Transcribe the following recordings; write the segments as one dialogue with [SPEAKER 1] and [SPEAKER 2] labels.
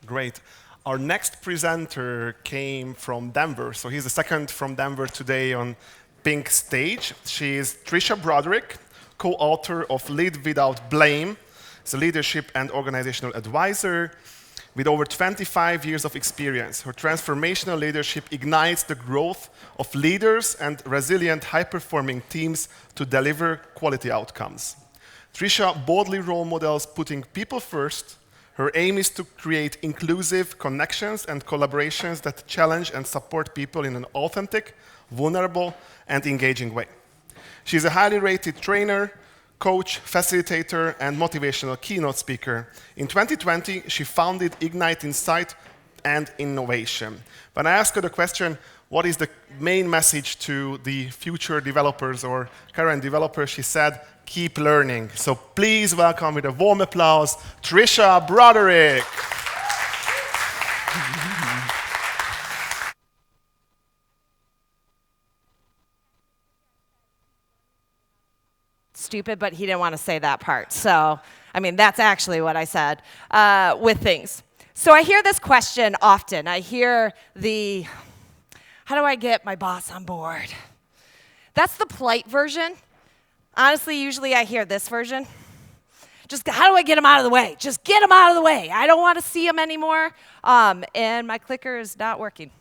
[SPEAKER 1] Great. Our next presenter came from Denver, so he's the second from Denver today on Pink Stage. She is Tricia Broderick, co-author of Lead Without Blame. She's a leadership and organizational advisor with over 25 years of experience. Her transformational leadership ignites the growth of leaders and resilient, high-performing teams to deliver quality outcomes. Tricia boldly role models putting people first. Her aim is to create inclusive connections and collaborations that challenge and support people in an authentic, vulnerable, and engaging way. She's a highly rated trainer, coach, facilitator, and motivational keynote speaker. In 2020, she founded Ignite Insight and Innovation. When I asked her the question, what is the main message to the future developers or current developers, she said, keep learning. So please welcome with a warm applause, Tricia Broderick.
[SPEAKER 2] Stupid, but he didn't want to say that part. So, I mean, that's actually what I said with things. So I hear this question often. I hear how do I get my boss on board? That's the polite version. Honestly, usually I hear this version. Just how do I get him out of the way? Just get him out of the way. I don't want to see him anymore. And my clicker is not working.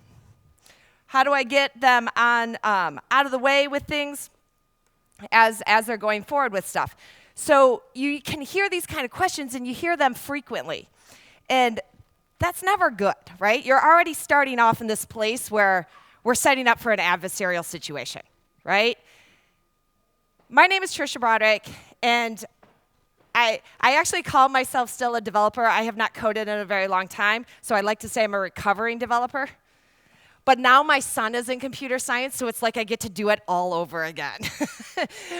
[SPEAKER 2] How do I get them on out of the way with things as they're going forward with stuff? So you can hear these kind of questions, and you hear them frequently. And that's never good, right? You're already starting off in this place where we're setting up for an adversarial situation, right? My name is Tricia Broderick, and I actually call myself still a developer. I have not coded in a very long time, so I like to say I'm a recovering developer. But now my son is in computer science, so it's like I get to do it all over again,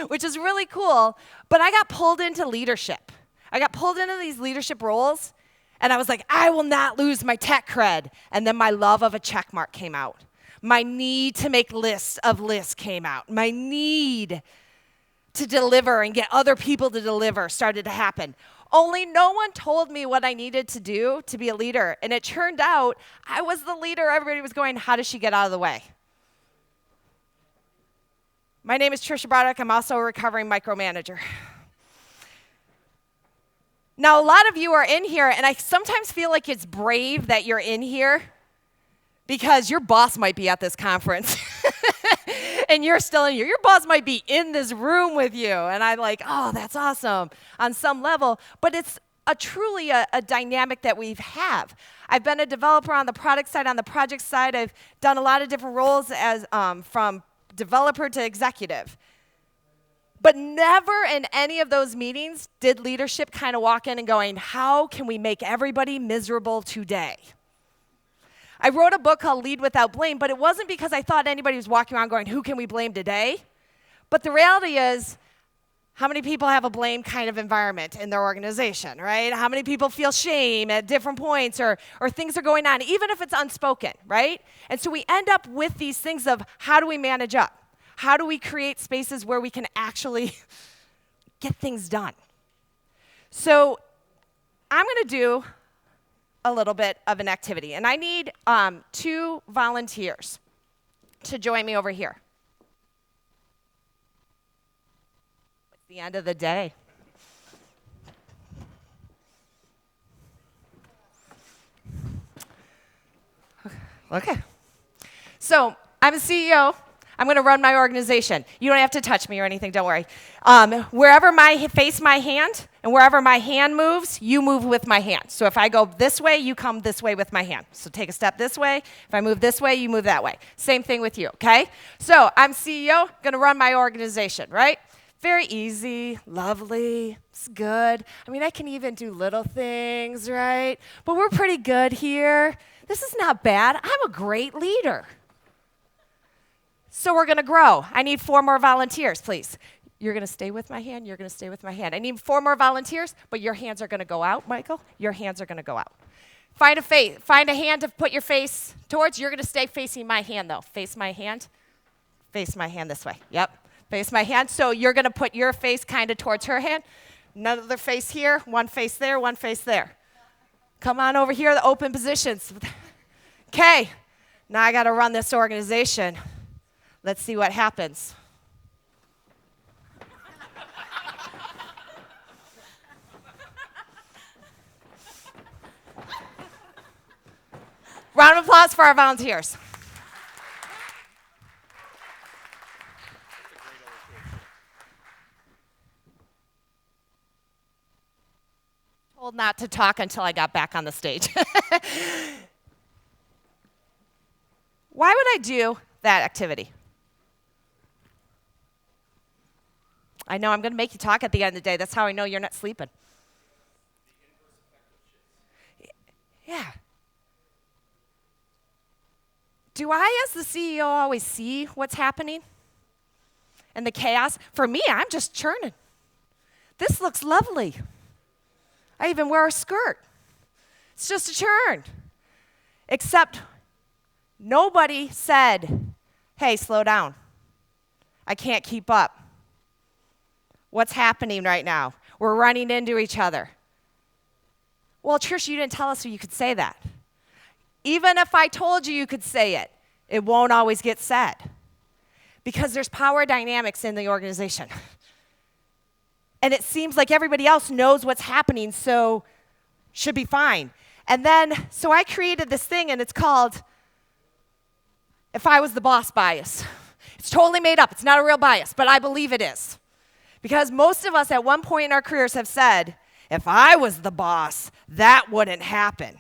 [SPEAKER 2] which is really cool. But I got pulled into leadership. I got pulled into these leadership roles, and I was like, I will not lose my tech cred. And then my love of a check mark came out. My need to make lists of lists came out. My need to deliver and get other people to deliver started to happen. Only no one told me what I needed to do to be a leader. And it turned out I was the leader. Everybody was going, how does she get out of the way? My name is Tricia Broderick. I'm also a recovering micromanager. Now, a lot of you are in here, and I sometimes feel like it's brave that you're in here because your boss might be at this conference. And you're still in here. Your boss might be in this room with you. And I'm like, oh, that's awesome on some level. But it's truly a dynamic that we have. I've been a developer on the product side, on the project side. I've done a lot of different roles as from developer to executive. But never in any of those meetings did leadership kind of walk in and going, how can we make everybody miserable today? I wrote a book called Lead Without Blame, but it wasn't because I thought anybody was walking around going, who can we blame today? But the reality is, how many people have a blame kind of environment in their organization, right? How many people feel shame at different points or things are going on, even if it's unspoken, right? And so we end up with these things of how do we manage up? How do we create spaces where we can actually get things done? So I'm going to do a little bit of an activity. And I need 2 volunteers to join me over here. It's the end of the day. Okay. So I'm a CEO. I'm going to run my organization. You don't have to touch me or anything, don't worry. Wherever my hand, and wherever my hand moves, you move with my hand. So if I go this way, you come this way with my hand. So take a step this way. If I move this way, you move that way. Same thing with you, okay? So I'm CEO, going to run my organization, right? Very easy, lovely, it's good. I mean, I can even do little things, right? But we're pretty good here. This is not bad. I'm a great leader. So we're going to grow. I need 4 more volunteers, please. You're going to stay with my hand. You're going to stay with my hand. I need 4 more volunteers, but your hands are going to go out, Michael. Your hands are going to go out. Find a hand to put your face towards. You're going to stay facing my hand, though. Face my hand. Face my hand this way. Yep. Face my hand. So you're going to put your face kind of towards her hand. Another face here, one face there, one face there. Come on over here, the open positions. Okay, now I got to run this organization. Let's see what happens. Round of applause for our volunteers. Told not to talk until I got back on the stage. Why would I do that activity? I know I'm going to make you talk at the end of the day. That's how I know you're not sleeping. Yeah. Do I, as the CEO, always see what's happening and the chaos? For me, I'm just churning. This looks lovely. I even wear a skirt. It's just a churn. Except nobody said, hey, slow down. I can't keep up. What's happening right now? We're running into each other. Well, Tricia, you didn't tell us so you could say that. Even if I told you could say it, it won't always get said. Because there's power dynamics in the organization. And it seems like everybody else knows what's happening, so should be fine. And then, so I created this thing, and it's called If I Was the Boss bias. It's totally made up. It's not a real bias, but I believe it is. Because most of us at one point in our careers have said, if I was the boss, that wouldn't happen.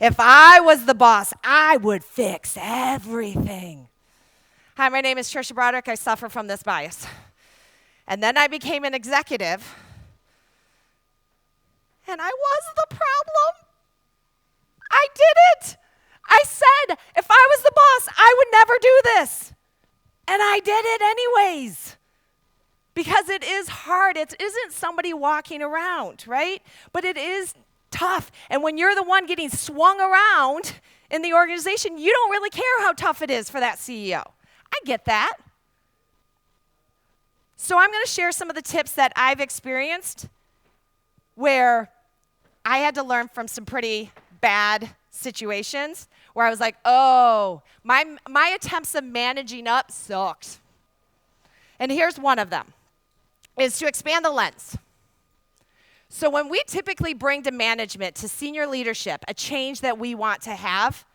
[SPEAKER 2] If I was the boss, I would fix everything. Hi, my name is Tricia Broderick. I suffer from this bias. And then I became an executive, and I was the problem. I did it. I said, if I was the boss, I would never do this. And I did it anyways. Because it is hard. It isn't somebody walking around, right? But it is tough. And when you're the one getting swung around in the organization, you don't really care how tough it is for that CEO. I get that. So I'm going to share some of the tips that I've experienced where I had to learn from some pretty bad situations where I was like, oh, my attempts of managing up sucked. And here's one of them, is to expand the lens. So when we typically bring to management, to senior leadership, a change that we want to have,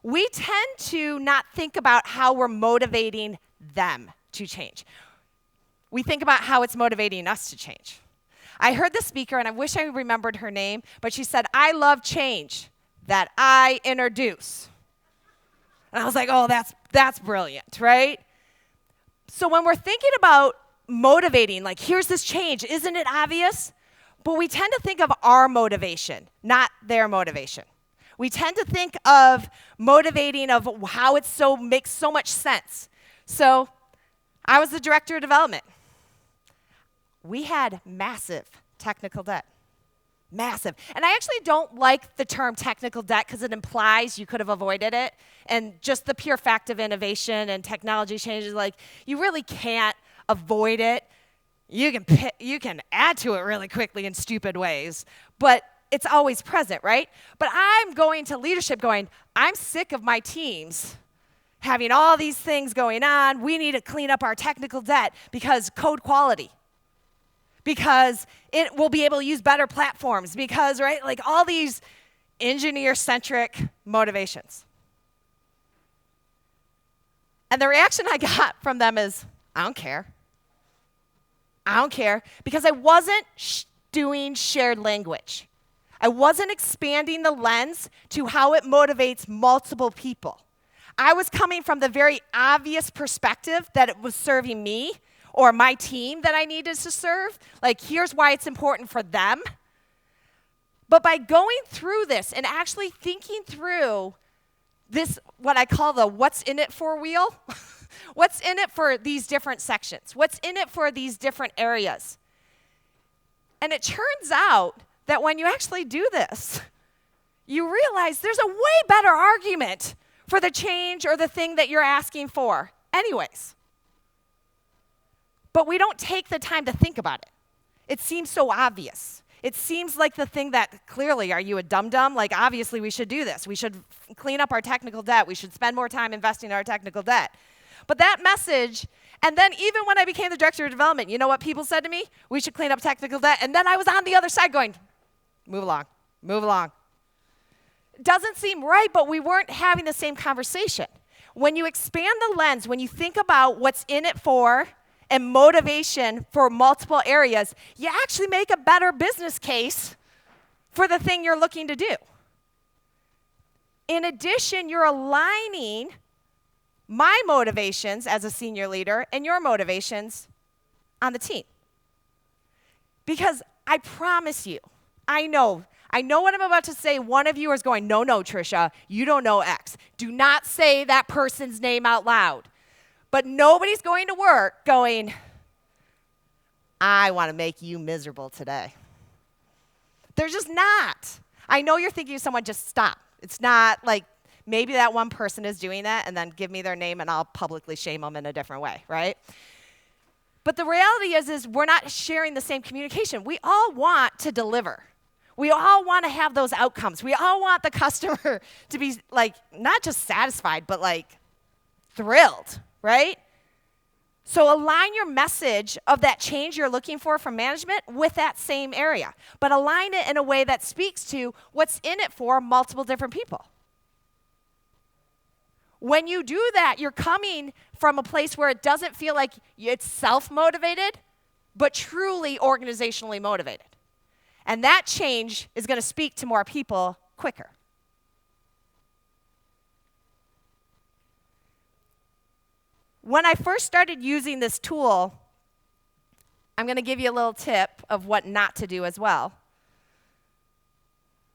[SPEAKER 2] we tend to not think about how we're motivating them to change. We think about how it's motivating us to change. I heard the speaker, and I wish I remembered her name, but she said, I love change that I introduce. And I was like, oh, that's brilliant, right? So when we're thinking about motivating, like, here's this change, isn't it obvious? But we tend to think of our motivation, not their motivation. We tend to think of motivating of how it makes so much sense. So I was the director of development. We had massive technical debt. Massive. And I actually don't like the term technical debt because it implies you could have avoided it. And just the pure fact of innovation and technology changes, like, you really can't avoid it. You can add to it really quickly in stupid ways, but it's always present, right? But I'm going to leadership going, I'm sick of my teams having all these things going on. We need to clean up our technical debt because code quality. Because it will be able to use better platforms, because, right, like all these engineer-centric motivations. And the reaction I got from them is, I don't care. I don't care, because I wasn't doing shared language. I wasn't expanding the lens to how it motivates multiple people. I was coming from the very obvious perspective that it was serving me or my team that I needed to serve. Like, here's why it's important for them. But by going through this and actually thinking through this, what I call the what's in it for wheel, what's in it for these different sections? What's in it for these different areas? And it turns out that when you actually do this, you realize there's a way better argument for the change or the thing that you're asking for anyways. But we don't take the time to think about it. It seems so obvious. It seems like the thing that clearly, are you a dum-dum? Like, obviously, we should do this. We should clean up our technical debt. We should spend more time investing in our technical debt. But that message, and then even when I became the director of development, you know what people said to me? We should clean up technical debt. And then I was on the other side going, move along, move along. It doesn't seem right, but we weren't having the same conversation. When you expand the lens, when you think about what's in it for and motivation for multiple areas, you actually make a better business case for the thing you're looking to do. In addition, you're aligning my motivations as a senior leader and your motivations on the team. Because I promise you, I know what I'm about to say. One of you is going, no, Tricia, you don't know X. Do not say that person's name out loud. But nobody's going to work going, I want to make you miserable today. They're just not. I know you're thinking of someone, just stop. It's not like maybe that one person is doing that, and then give me their name and I'll publicly shame them in a different way, right? But the reality is we're not sharing the same communication. We all want to deliver. We all want to have those outcomes. We all want the customer to be like, not just satisfied, but like thrilled, right? So align your message of that change you're looking for from management with that same area, but align it in a way that speaks to what's in it for multiple different people. When you do that, you're coming from a place where it doesn't feel like it's self-motivated, but truly organizationally motivated. And that change is going to speak to more people quicker. When I first started using this tool, I'm going to give you a little tip of what not to do as well.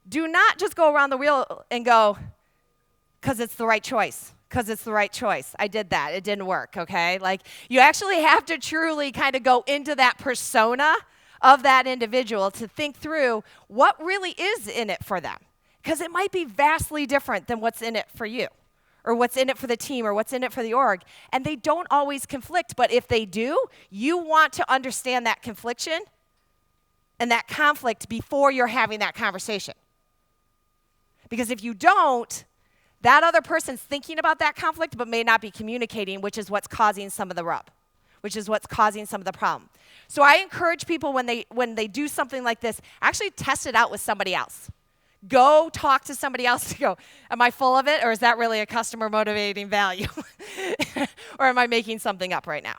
[SPEAKER 2] Do not just go around the wheel and go, because it's the right choice. Because it's the right choice. I did that. It didn't work, okay? Like, you actually have to truly kind of go into that persona of that individual to think through what really is in it for them. Because it might be vastly different than what's in it for you, or what's in it for the team, or what's in it for the org. And they don't always conflict, but if they do, you want to understand that confliction and that conflict before you're having that conversation. Because if you don't, that other person's thinking about that conflict but may not be communicating, which is what's causing some of the rub, which is what's causing some of the problem. So I encourage people when they do something like this, actually test it out with somebody else. Go talk to somebody else to go, am I full of it, or is that really a customer motivating value? Or am I making something up right now?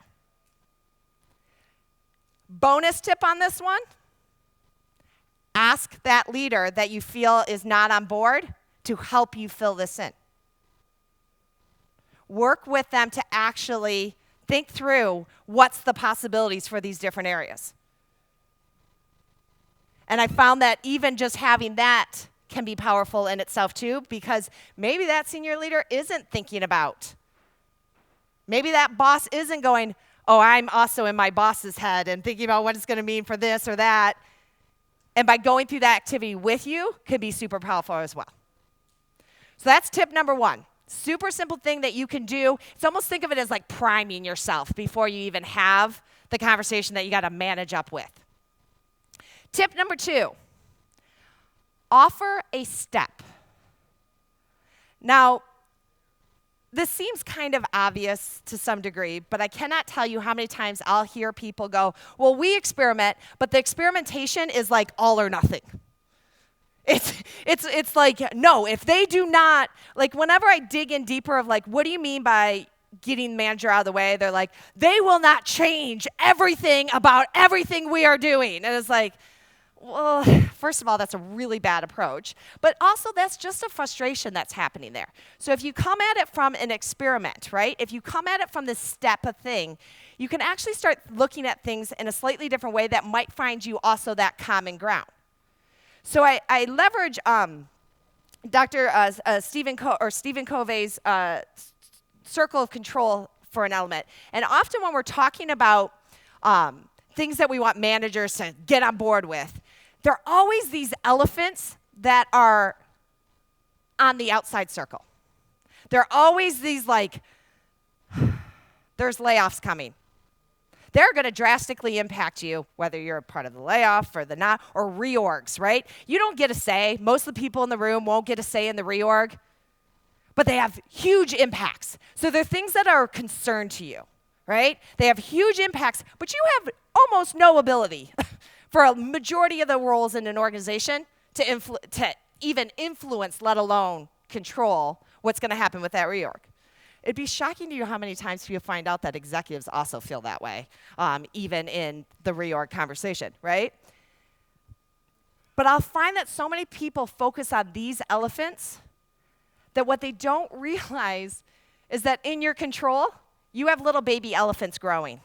[SPEAKER 2] Bonus tip on this one, ask that leader that you feel is not on board to help you fill this in. Work with them to actually think through what's the possibilities for these different areas. And I found that even just having that can be powerful in itself too, because maybe that senior leader isn't thinking about. Maybe that boss isn't going, oh, I'm also in my boss's head and thinking about what it's going to mean for this or that. And by going through that activity with you could be super powerful as well. So that's tip number one. Super simple thing that you can do. It's almost, think of it as like priming yourself before you even have the conversation that you got to manage up with. Tip number two, offer a step. Now, this seems kind of obvious to some degree, but I cannot tell you how many times I'll hear people go, well, we experiment, but the experimentation is like all or nothing. It's like, no, if they do not, like whenever I dig in deeper of like, what do you mean by getting the manager out of the way? They're like, they will not change everything about everything we are doing. And it's like, well, first of all, that's a really bad approach. But also, that's just a frustration that's happening there. So if you come at it from an experiment, right? If you come at it from this step of thing, you can actually start looking at things in a slightly different way that might find you also that common ground. So I leverage Dr. Stephen Covey's circle of control for an element. And often when we're talking about things that we want managers to get on board with, there are always these elephants that are on the outside circle. There are always these like, there's layoffs coming. They're going to drastically impact you, whether you're a part of the layoff or the not, or reorgs, right? You don't get a say. Most of the people in the room won't get a say in the reorg, but they have huge impacts. So they're things that are a concern to you, right? They have huge impacts, but you have almost no ability for a majority of the roles in an organization to even influence, let alone control, what's going to happen with that reorg. It'd be shocking to you how many times people find out that executives also feel that way, even in the reorg conversation, right? But I'll find that so many people focus on these elephants that what they don't realize is that in your control, you have little baby elephants growing.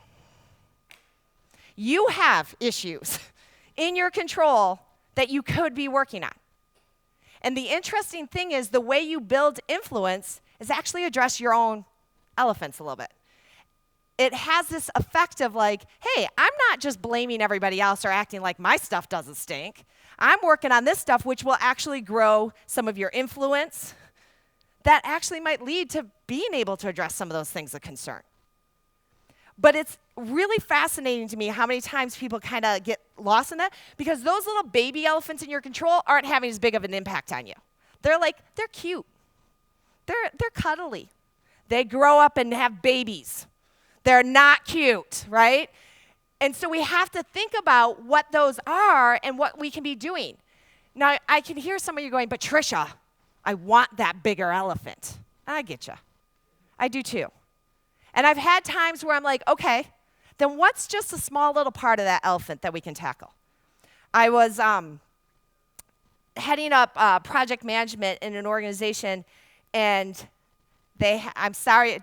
[SPEAKER 2] You have issues in your control that you could be working on. And the interesting thing is the way you build influence is actually address your own elephants a little bit. It has this effect of like, hey, I'm not just blaming everybody else or acting like my stuff doesn't stink. I'm working on this stuff which will actually grow some of your influence that actually might lead to being able to address some of those things of concern. But it's really fascinating to me how many times people kind of get lost in that because those little baby elephants in your control aren't having as big of an impact on you. They're cute. They're cuddly. They grow up and have babies. They're not cute, right? And so we have to think about what those are and what we can be doing. Now, I can hear some of you going, but Tricia, I want that bigger elephant. I get you. I do too. And I've had times where I'm like, okay, then what's just a small little part of that elephant that we can tackle? I was heading up project management in an organization, and I'm sorry,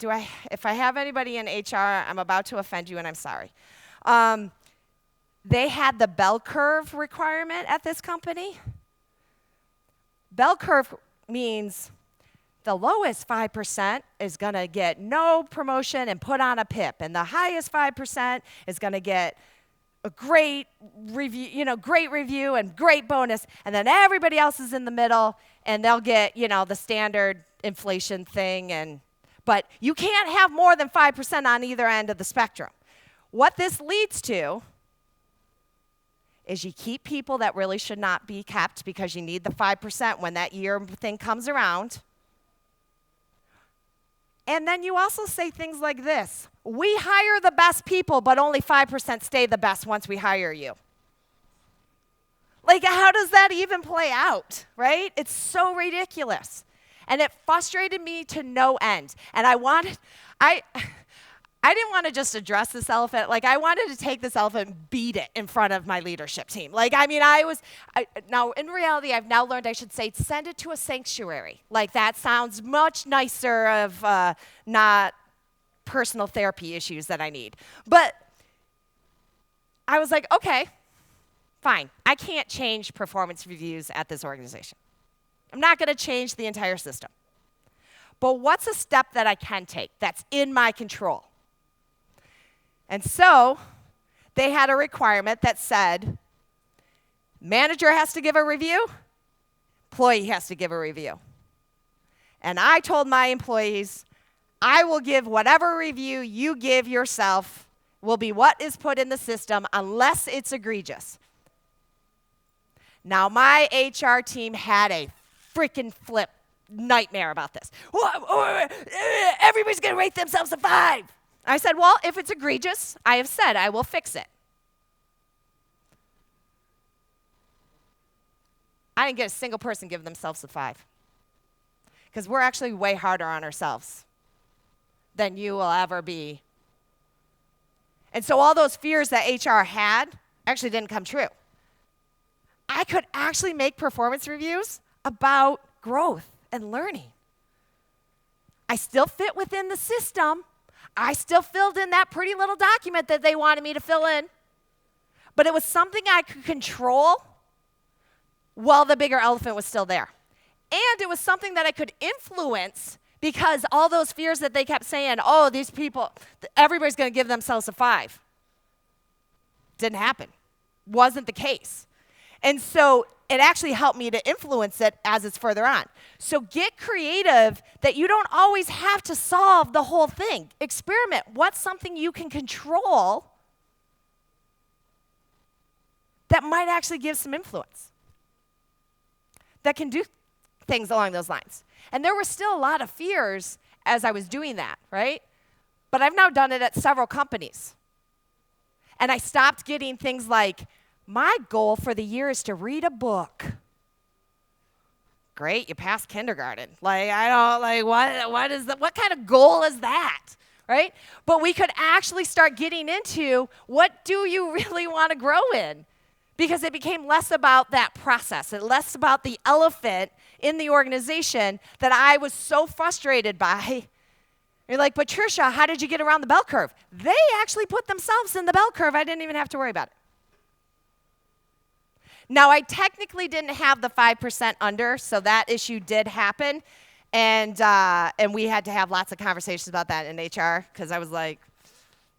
[SPEAKER 2] if I have anybody in HR, I'm about to offend you, and I'm sorry. They had the bell curve requirement at this company. Bell curve means the lowest 5% is going to get no promotion and put on a PIP, and the highest 5% is going to get a great review and great bonus, and then everybody else is in the middle, and they'll get, the standard inflation thing, but you can't have more than 5% on either end of the spectrum. What this leads to is you keep people that really should not be kept because you need the 5% when that year thing comes around. And then you also say things like this: we hire the best people, but only 5% stay the best once we hire you. Like, how does that even play out, right? It's so ridiculous. And it frustrated me to no end. And I didn't want to just address this elephant. Like, I wanted to take this elephant and beat it in front of my leadership team. Now, in reality, I've now learned I should say, send it to a sanctuary. Like, that sounds much nicer of not personal therapy issues that I need. But I was like, okay, fine. I can't change performance reviews at this organization. I'm not going to change the entire system. But what's a step that I can take that's in my control? And so they had a requirement that said, manager has to give a review, employee has to give a review. And I told my employees, I will give whatever review you give yourself will be what is put in the system unless it's egregious. Now, my HR team had a freaking flip nightmare about this. Everybody's going to rate themselves a 5. I said, well, if it's egregious, I have said I will fix it. I didn't get a single person give themselves a 5. Because we're actually way harder on ourselves than you will ever be. And so all those fears that HR had actually didn't come true. I could actually make performance reviews about growth and learning. I still fit within the system. I still filled in that pretty little document that they wanted me to fill in. But it was something I could control while the bigger elephant was still there. And it was something that I could influence because all those fears that they kept saying, oh, these people, everybody's going to give themselves a 5. Didn't happen. Wasn't the case. And so it actually helped me to influence it as it's further on. So get creative that you don't always have to solve the whole thing. Experiment. What's something you can control that might actually give some influence, that can do things along those lines. And there were still a lot of fears as I was doing that, right? But I've now done it at several companies. And I stopped getting things like, my goal for the year is to read a book. Great, you passed kindergarten. Like, I don't, like, what kind of goal is that, right? But we could actually start getting into, what do you really want to grow in? Because it became less about that process and less about the elephant in the organization that I was so frustrated by. You're like, but Tricia, how did you get around the bell curve? They actually put themselves in the bell curve. I didn't even have to worry about it. Now, I technically didn't have the 5% under, so that issue did happen. And we had to have lots of conversations about that in HR, because I was like,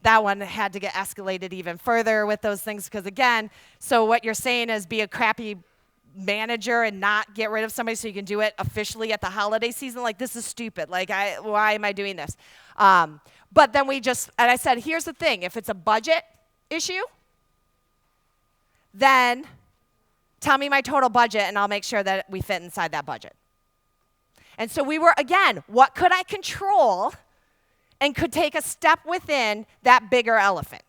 [SPEAKER 2] that one had to get escalated even further with those things. Because again, so what you're saying is be a crappy manager and not get rid of somebody so you can do it officially at the holiday season. Like, this is stupid. Like, why am I doing this? But then and I said, here's the thing. If it's a budget issue, then tell me my total budget, and I'll make sure that we fit inside that budget. And so we were, again, what could I control and could take a step within that bigger elephant?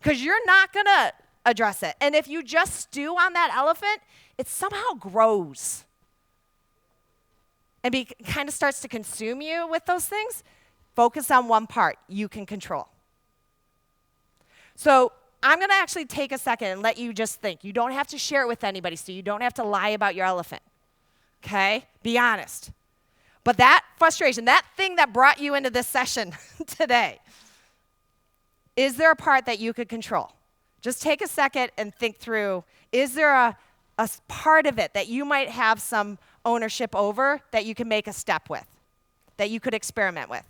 [SPEAKER 2] Because you're not going to address it. And if you just stew on that elephant, it somehow grows and kind of starts to consume you with those things. Focus on one part you can control. So I'm going to actually take a second and let you just think. You don't have to share it with anybody, so you don't have to lie about your elephant. Okay? Be honest. But that frustration, that thing that brought you into this session today, is there a part that you could control? Just take a second and think through, is there a part of it that you might have some ownership over that you can make a step with, that you could experiment with?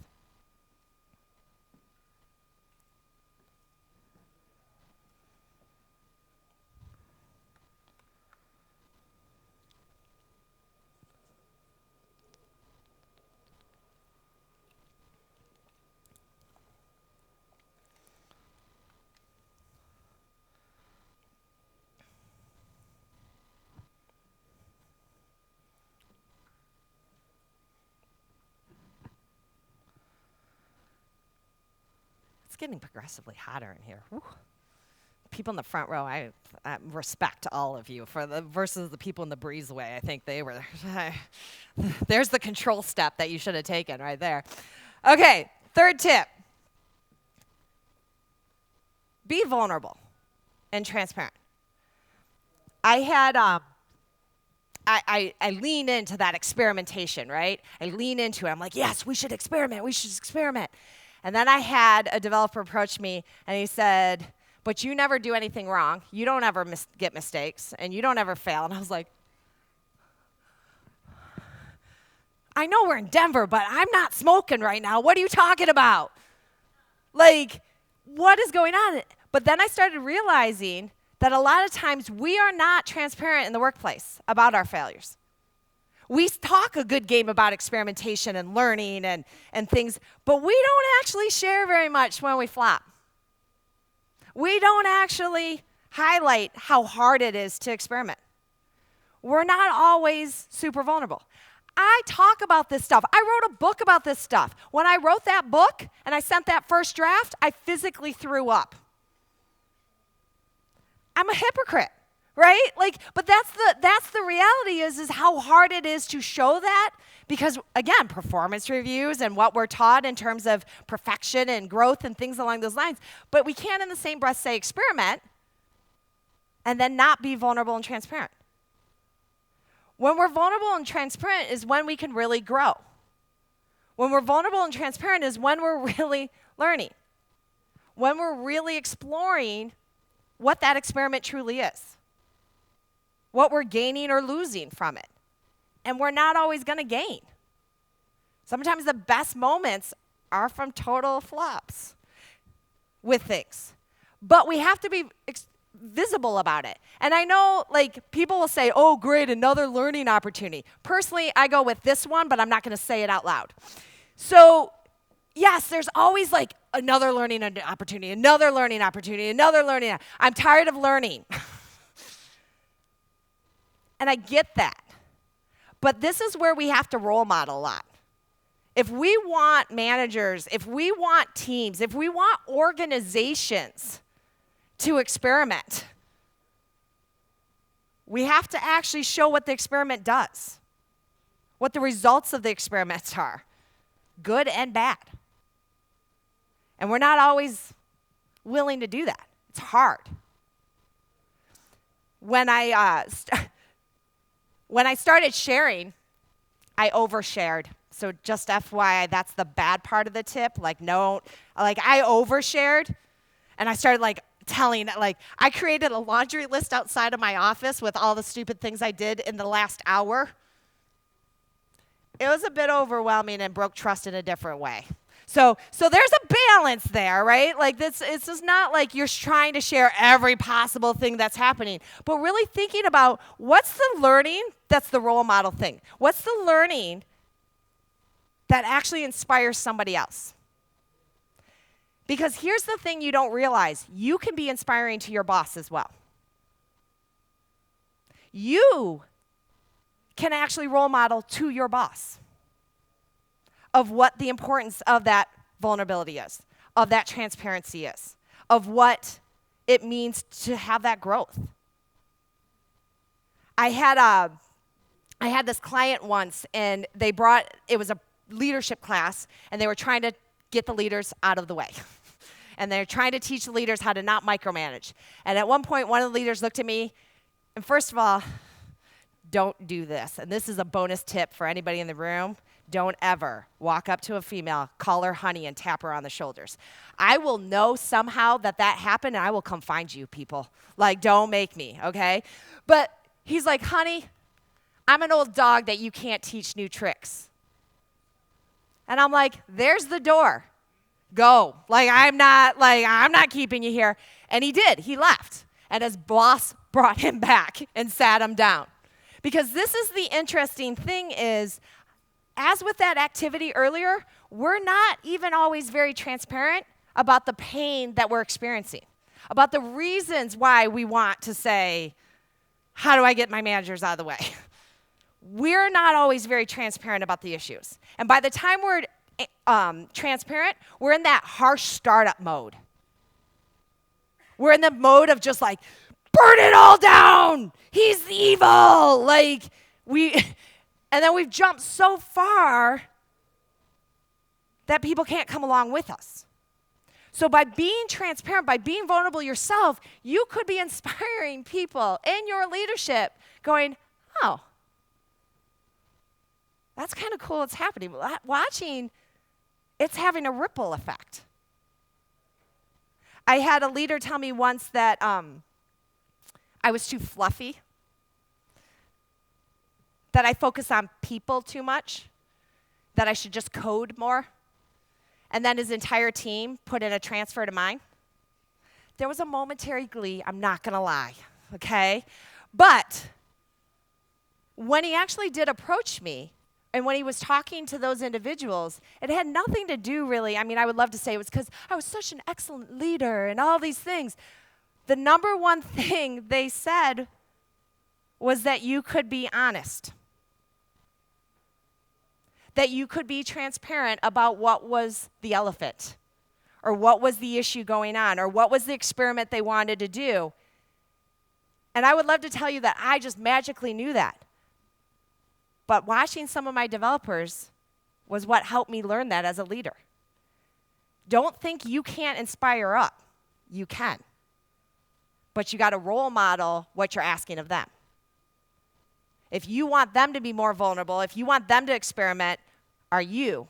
[SPEAKER 2] It's getting progressively hotter in here. Woo. People in the front row, I respect all of you versus the people in the breezeway. I think they were, there's the control step that you should have taken right there. Okay, third tip. Be vulnerable and transparent. I had, I lean into that experimentation, right? I lean into it. I'm like, yes, we should experiment. We should experiment. And then I had a developer approach me, and he said, but you never do anything wrong. You don't ever get mistakes, and you don't ever fail. And I was like, I know we're in Denver, but I'm not smoking right now. What are you talking about? Like, what is going on? But then I started realizing that a lot of times we are not transparent in the workplace about our failures. We talk a good game about experimentation and learning and things, but we don't actually share very much when we flop. We don't actually highlight how hard it is to experiment. We're not always super vulnerable. I talk about this stuff. I wrote a book about this stuff. When I wrote that book and I sent that first draft, I physically threw up. I'm a hypocrite. Right? Like, but that's the reality is how hard it is to show that, because again, performance reviews and what we're taught in terms of perfection and growth and things along those lines, but we can't in the same breath say experiment and then not be vulnerable and transparent. When we're vulnerable and transparent is when we can really grow. When we're vulnerable and transparent is when we're really learning. When we're really exploring what that experiment truly is. What we're gaining or losing from it. And we're not always going to gain. Sometimes the best moments are from total flops with things. But we have to be visible about it. And I know, like, people will say, oh, great, another learning opportunity. Personally, I go with this one, but I'm not going to say it out loud. So, yes, there's always, like, another learning opportunity, another learning opportunity, another learning. I'm tired of learning. And I get that. But this is where we have to role model a lot. If we want managers, if we want teams, if we want organizations to experiment, we have to actually show what the experiment does, what the results of the experiments are, good and bad. And we're not always willing to do that. It's hard. When I started sharing, I overshared. So just FYI, that's the bad part of the tip. I overshared, and I started telling, I created a laundry list outside of my office with all the stupid things I did in the last hour. It was a bit overwhelming and broke trust in a different way. So there's a balance there, right? It's just not like you're trying to share every possible thing that's happening, but really thinking about what's the learning that's the role model thing. What's the learning that actually inspires somebody else? Because here's the thing you don't realize. You can be inspiring to your boss as well. You can actually role model to your boss of what the importance of that vulnerability is, of that transparency is, of what it means to have that growth. I had this client once, and it was a leadership class, and they were trying to get the leaders out of the way. And they're trying to teach the leaders how to not micromanage. And at one point, one of the leaders looked at me, and first of all, don't do this. And this is a bonus tip for anybody in the room. Don't ever walk up to a female, call her honey, and tap her on the shoulders. I will know somehow that happened, and I will come find you, people. Don't make me, okay? But he's like, honey, I'm an old dog that you can't teach new tricks. And I'm like, there's the door. Go. I'm not keeping you here. And he did. He left. And his boss brought him back and sat him down. Because this is the interesting thing is, as with that activity earlier, we're not even always very transparent about the pain that we're experiencing, about the reasons why we want to say, how do I get my managers out of the way? We're not always very transparent about the issues. And by the time we're transparent, we're in that harsh startup mode. We're in the mode of just burn it all down. He's evil. And then we've jumped so far that people can't come along with us. So by being transparent, by being vulnerable yourself, you could be inspiring people in your leadership going, oh, that's kind of cool. It's happening. Watching, it's having a ripple effect. I had a leader tell me once that I was too fluffy, that I focus on people too much, that I should just code more. And then his entire team put in a transfer to mine. There was a momentary glee, I'm not going to lie, okay? But when he actually did approach me, and when he was talking to those individuals, it had nothing to do really, I would love to say it was because I was such an excellent leader and all these things. The number one thing they said was that you could be honest, that you could be transparent about what was the elephant, or what was the issue going on, or what was the experiment they wanted to do. And I would love to tell you that I just magically knew that. But watching some of my developers was what helped me learn that as a leader. Don't think you can't inspire up. You can. But you got to role model what you're asking of them. If you want them to be more vulnerable, if you want them to experiment, are you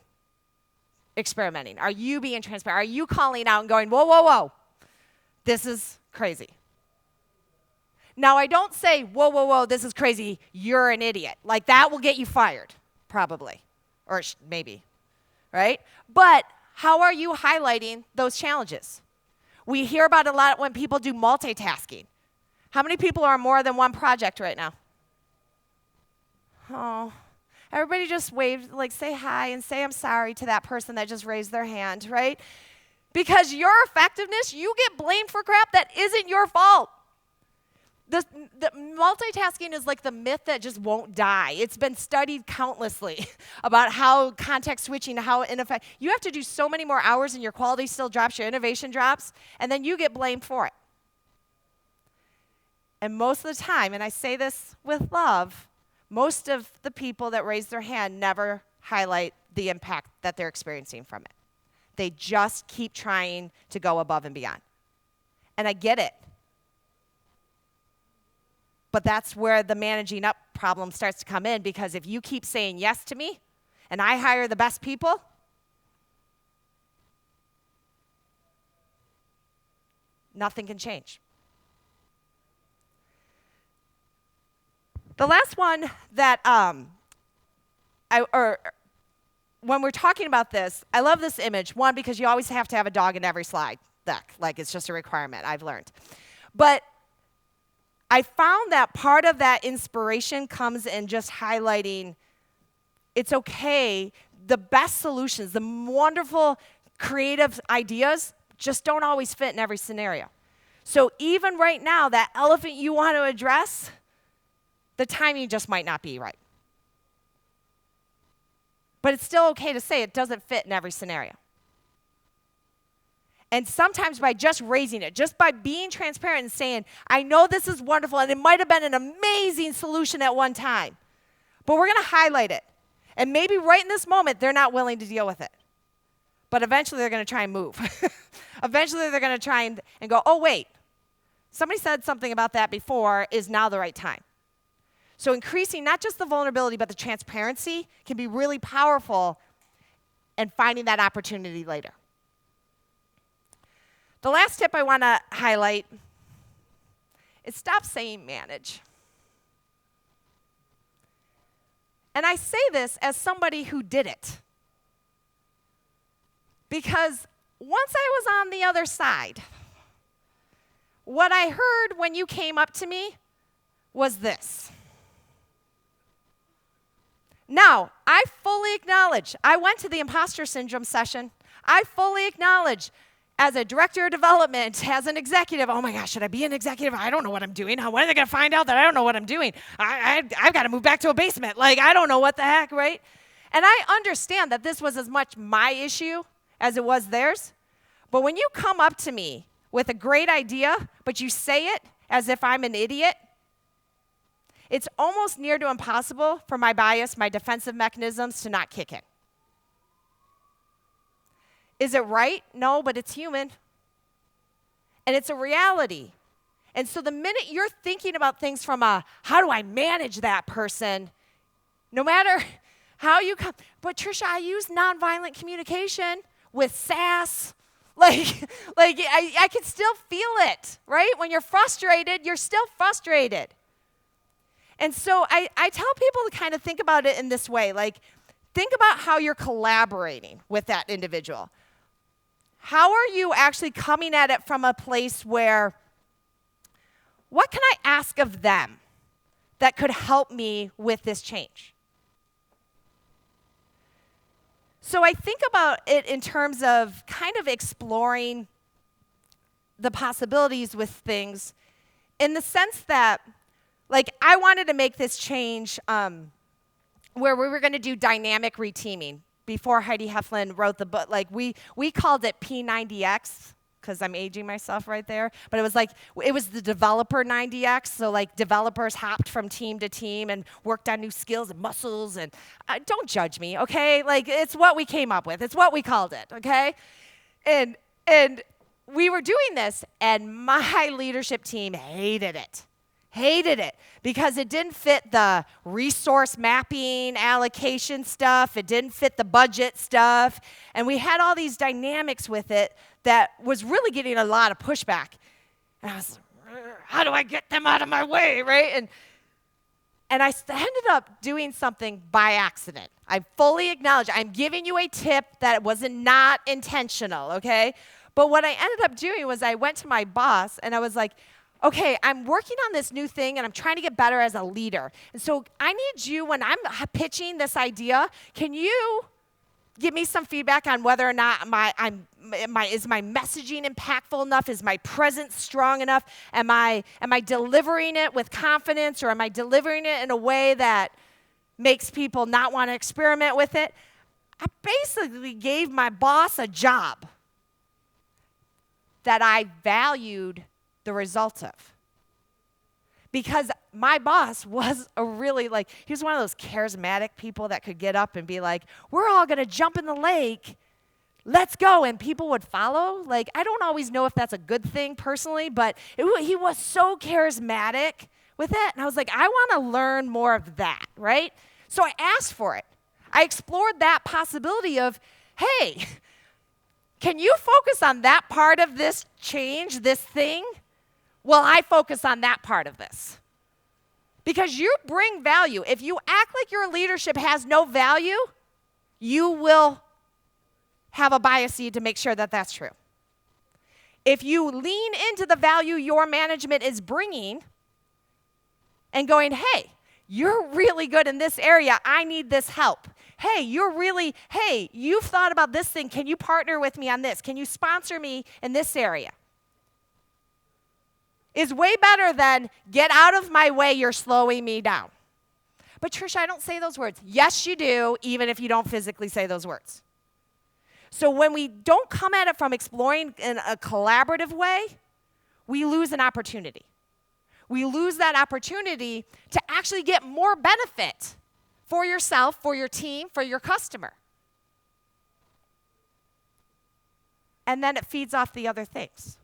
[SPEAKER 2] experimenting? Are you being transparent? Are you calling out and going, whoa, whoa, whoa, this is crazy? Now, I don't say, whoa, whoa, whoa, this is crazy, you're an idiot. That will get you fired, probably, or maybe, right? But how are you highlighting those challenges? We hear about it a lot when people do multitasking. How many people are on more than one project right now? Oh, everybody just wave, say hi and say I'm sorry to that person that just raised their hand, right? Because your effectiveness, you get blamed for crap that isn't your fault. The multitasking is like the myth that just won't die. It's been studied countlessly about how context switching, how ineffective. You have to do so many more hours and your quality still drops, your innovation drops, and then you get blamed for it. And most of the time, and I say this with love, most of the people that raise their hand never highlight the impact that they're experiencing from it. They just keep trying to go above and beyond. And I get it. But that's where the managing up problem starts to come in, because if you keep saying yes to me and I hire the best people, nothing can change. The last one that when we're talking about this, I love this image. One, because you always have to have a dog in every slide deck. Like, it's just a requirement, I've learned. But I found that part of that inspiration comes in just highlighting it's okay. The best solutions, the wonderful creative ideas just don't always fit in every scenario. So even right now, that elephant you want to address, the timing just might not be right. But it's still okay to say it doesn't fit in every scenario. And sometimes by just raising it, just by being transparent and saying, I know this is wonderful and it might have been an amazing solution at one time, but we're going to highlight it. And maybe right in this moment, they're not willing to deal with it. But eventually they're going to try and move. Eventually they're going to try and go, oh, wait, somebody said something about that before, is now the right time. So increasing not just the vulnerability, but the transparency can be really powerful in finding that opportunity later. The last tip I want to highlight is stop saying manage. And I say this as somebody who did it. Because once I was on the other side, what I heard when you came up to me was this. Now, I fully acknowledge, I went to the imposter syndrome session. I fully acknowledge, as a director of development, as an executive, oh my gosh, should I be an executive? I don't know what I'm doing. When are they going to find out that I don't know what I'm doing? I've got to move back to a basement. Like, I don't know what the heck, right? And I understand that this was as much my issue as it was theirs. But when you come up to me with a great idea, but you say it as if I'm an idiot, it's almost near to impossible for my bias, my defensive mechanisms to not kick in. Is it right? No, but it's human. And it's a reality. And so the minute you're thinking about things from a, how do I manage that person, no matter how you come, but Tricia, I use nonviolent communication with sass. I can still feel it, right? When you're frustrated, you're still frustrated. And so I tell people to kind of think about it in this way. Like, think about how you're collaborating with that individual. How are you actually coming at it from a place where, what can I ask of them that could help me with this change? So I think about it in terms of kind of exploring the possibilities with things in the sense that, like, I wanted to make this change where we were going to do dynamic reteaming. Before Heidi Heflin wrote the book, like we called it P90X, because I'm aging myself right there. But it was the developer 90X. So like developers hopped from team to team and worked on new skills and muscles. And don't judge me, okay? Like, it's what we came up with. It's what we called it, okay? And we were doing this, and my leadership team hated it. Hated it because it didn't fit the resource mapping allocation stuff. It didn't fit the budget stuff. And we had all these dynamics with it that was really getting a lot of pushback. And I was like, how do I get them out of my way, right? And I ended up doing something by accident. I fully acknowledge I'm giving you a tip that was not intentional, okay? But what I ended up doing was I went to my boss and I was like, okay, I'm working on this new thing, and I'm trying to get better as a leader. And so I need you, when I'm pitching this idea, can you give me some feedback on whether or not is my messaging impactful enough? Is my presence strong enough? Am I delivering it with confidence, or am I delivering it in a way that makes people not want to experiment with it? I basically gave my boss a job that I valued the result of. Because my boss was he was one of those charismatic people that could get up and be like, we're all going to jump in the lake. Let's go. And people would follow. Like, I don't always know if that's a good thing personally, but he was so charismatic with it. And I was like, I want to learn more of that, right? So I asked for it. I explored that possibility of, hey, can you focus on that part of this change, this thing? Well, I focus on that part of this. Because you bring value. If you act like your leadership has no value, you will have a bias seed to make sure that that's true. If you lean into the value your management is bringing and going, hey, you're really good in this area. I need this help. Hey, you've thought about this thing. Can you partner with me on this? Can you sponsor me in this area? Is way better than get out of my way, you're slowing me down. But Tricia, I don't say those words. Yes, you do, even if you don't physically say those words. So when we don't come at it from exploring in a collaborative way, we lose an opportunity. We lose that opportunity to actually get more benefit for yourself, for your team, for your customer. And then it feeds off the other things.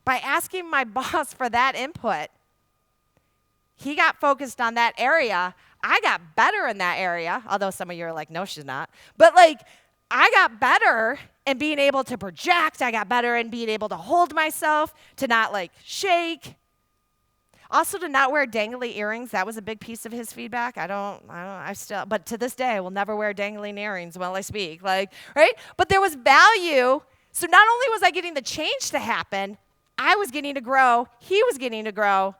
[SPEAKER 2] By asking my boss for that input, he got focused on that area. I got better in that area, although some of you are like, no, she's not. But I got better in being able to project. I got better in being able to hold myself, to not shake. Also, to not wear dangly earrings. That was a big piece of his feedback. But to this day, I will never wear dangling earrings while I speak. Right? But there was value. So not only was I getting the change to happen, I was getting to grow, he was getting to grow,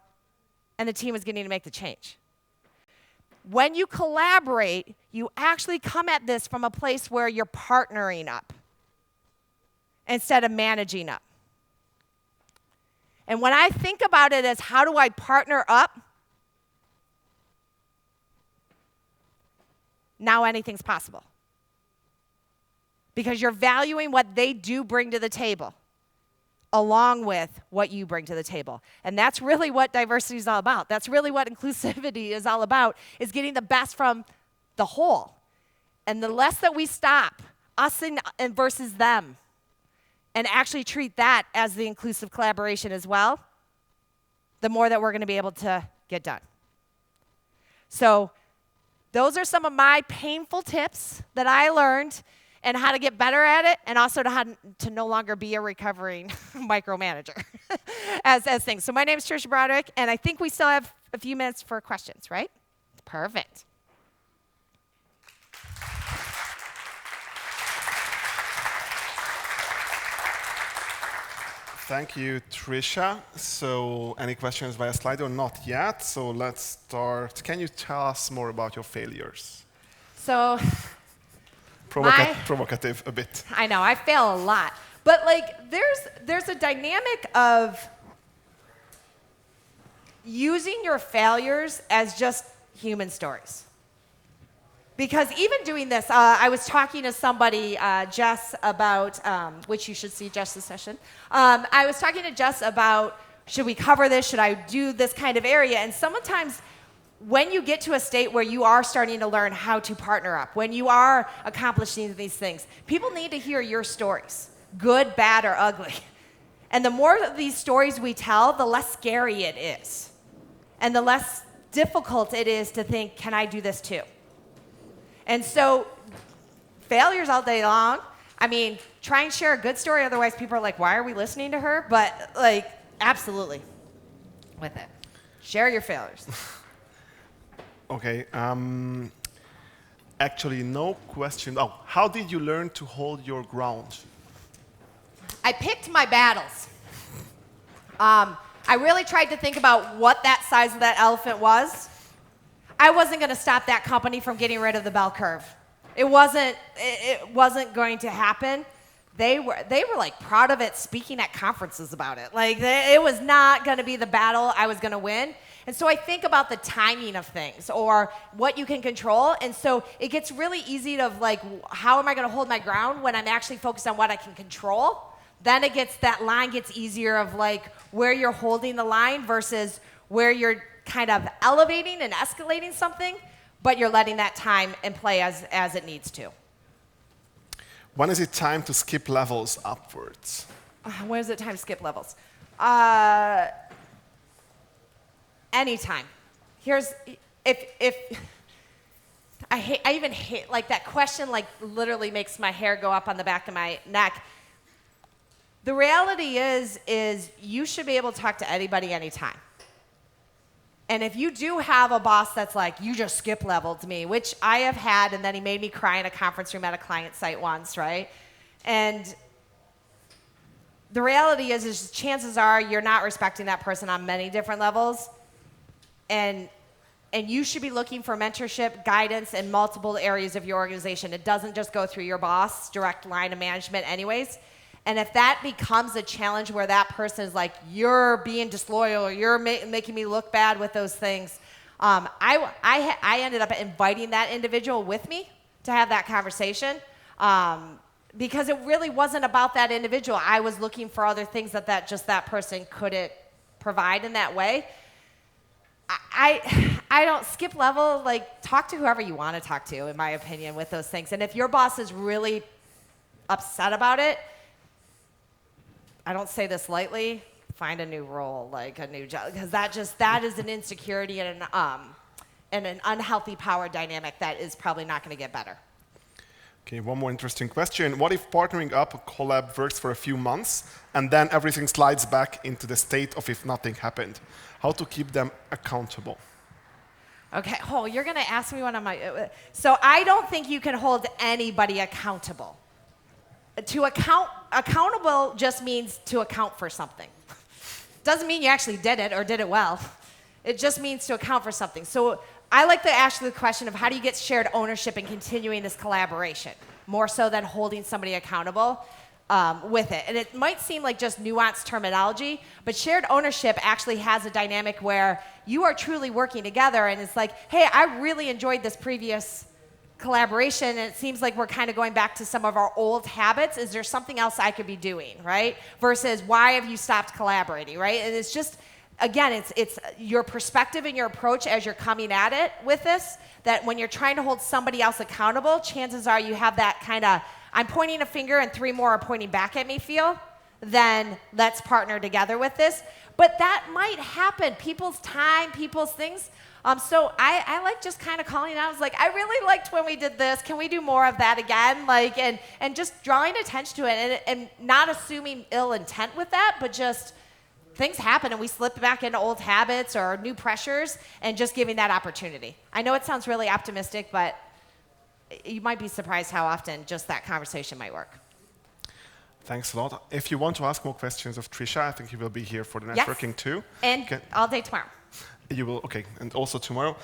[SPEAKER 2] and the team was getting to make the change. When you collaborate, you actually come at this from a place where you're partnering up instead of managing up. And when I think about it as how do I partner up, now anything's possible. Because you're valuing what they do bring to the table along with what you bring to the table. And that's really what diversity is all about. That's really what inclusivity is all about, is getting the best from the whole. And the less that we stop, us and versus them, and actually treat that as the inclusive collaboration as well, the more that we're going to be able to get done. So those are some of my painful tips that I learned and how to get better at it, and also to no longer be a recovering micromanager as things. So my name is Tricia Broderick, and I think we still have a few minutes for questions, right? Perfect.
[SPEAKER 1] Thank you, Tricia. So any questions via Slido? Not yet. So let's start. Can you tell us more about your failures?
[SPEAKER 2] So
[SPEAKER 1] provocative a bit.
[SPEAKER 2] I know, I fail a lot. But there's a dynamic of using your failures as just human stories. Because even doing this, I was talking to somebody, Jess, about, which you should see Jess's session. I was talking to Jess about, should we cover this? Should I do this kind of area? And sometimes when you get to a state where you are starting to learn how to partner up, when you are accomplishing these things, people need to hear your stories, good, bad, or ugly. And the more of these stories we tell, the less scary it is. And the less difficult it is to think, can I do this too? And so failures all day long. I mean, try and share a good story, otherwise people are like, why are we listening to her? But absolutely with it. Share your failures.
[SPEAKER 1] Okay. Actually, no question. Oh, how did you learn to hold your ground?
[SPEAKER 2] I picked my battles. I really tried to think about what that size of that elephant was. I wasn't going to stop that company from getting rid of the bell curve. It wasn't going to happen. They were like proud of it, speaking at conferences about it. Like it was not going to be the battle I was going to win. And so I think about the timing of things or what you can control. And so it gets really easy to like, how am I going to hold my ground when I'm actually focused on what I can control? Then that line gets easier of like where you're holding the line versus where you're kind of elevating and escalating something, but you're letting that time and play as it needs to.
[SPEAKER 1] When is it time to skip levels upwards?
[SPEAKER 2] When is it time to skip levels? Anytime. If I even hate, like that question like literally makes my hair go up on the back of my neck. The reality is you should be able to talk to anybody anytime. And if you do have a boss that's like, you just skip leveled me, which I have had, and then he made me cry in a conference room at a client site once, right? And the reality is chances are you're not respecting that person on many different levels. And you should be looking for mentorship, guidance in multiple areas of your organization. It doesn't just go through your boss, direct line of management anyways. And if that becomes a challenge where that person is like, you're being disloyal or you're making me look bad with those things, I ended up inviting that individual with me to have that conversation because it really wasn't about that individual. I was looking for other things that person couldn't provide in that way. I don't skip level, like talk to whoever you want to talk to, in my opinion, with those things. And if your boss is really upset about it, I don't say this lightly, find a new role, like a new job, because that is an insecurity and an unhealthy power dynamic that is probably not going to get better.
[SPEAKER 1] Okay, one more interesting question. What if partnering up a collab works for a few months and then everything slides back into the state of if nothing happened? How to keep them accountable?
[SPEAKER 2] Okay, you're going to ask me one of my... So I don't think you can hold anybody accountable. Accountable just means to account for something. Doesn't mean you actually did it or did it well. It just means to account for something. So I like to ask the question of how do you get shared ownership in continuing this collaboration, more so than holding somebody accountable with it. And it might seem like just nuanced terminology, but shared ownership actually has a dynamic where you are truly working together and it's like, hey, I really enjoyed this previous collaboration, and it seems like we're kind of going back to some of our old habits. Is there something else I could be doing, right? Versus why have you stopped collaborating, right? And it's just, again, it's your perspective and your approach as you're coming at it with this, that when you're trying to hold somebody else accountable, chances are you have that kind of, I'm pointing a finger and three more are pointing back at me feel, then let's partner together with this. But that might happen. People's time, people's things. So I like just kind of calling out. I was like, I really liked when we did this. Can we do more of that again? Like, and just drawing attention to it and not assuming ill intent with that, but just things happen and we slip back into old habits or new pressures and just giving that opportunity. I know it sounds really optimistic, but you might be surprised how often just that conversation might work.
[SPEAKER 1] Thanks a lot. If you want to ask more questions of Tricia, I think you will be here for the networking too.
[SPEAKER 2] And all day tomorrow.
[SPEAKER 1] You will, okay, and also tomorrow.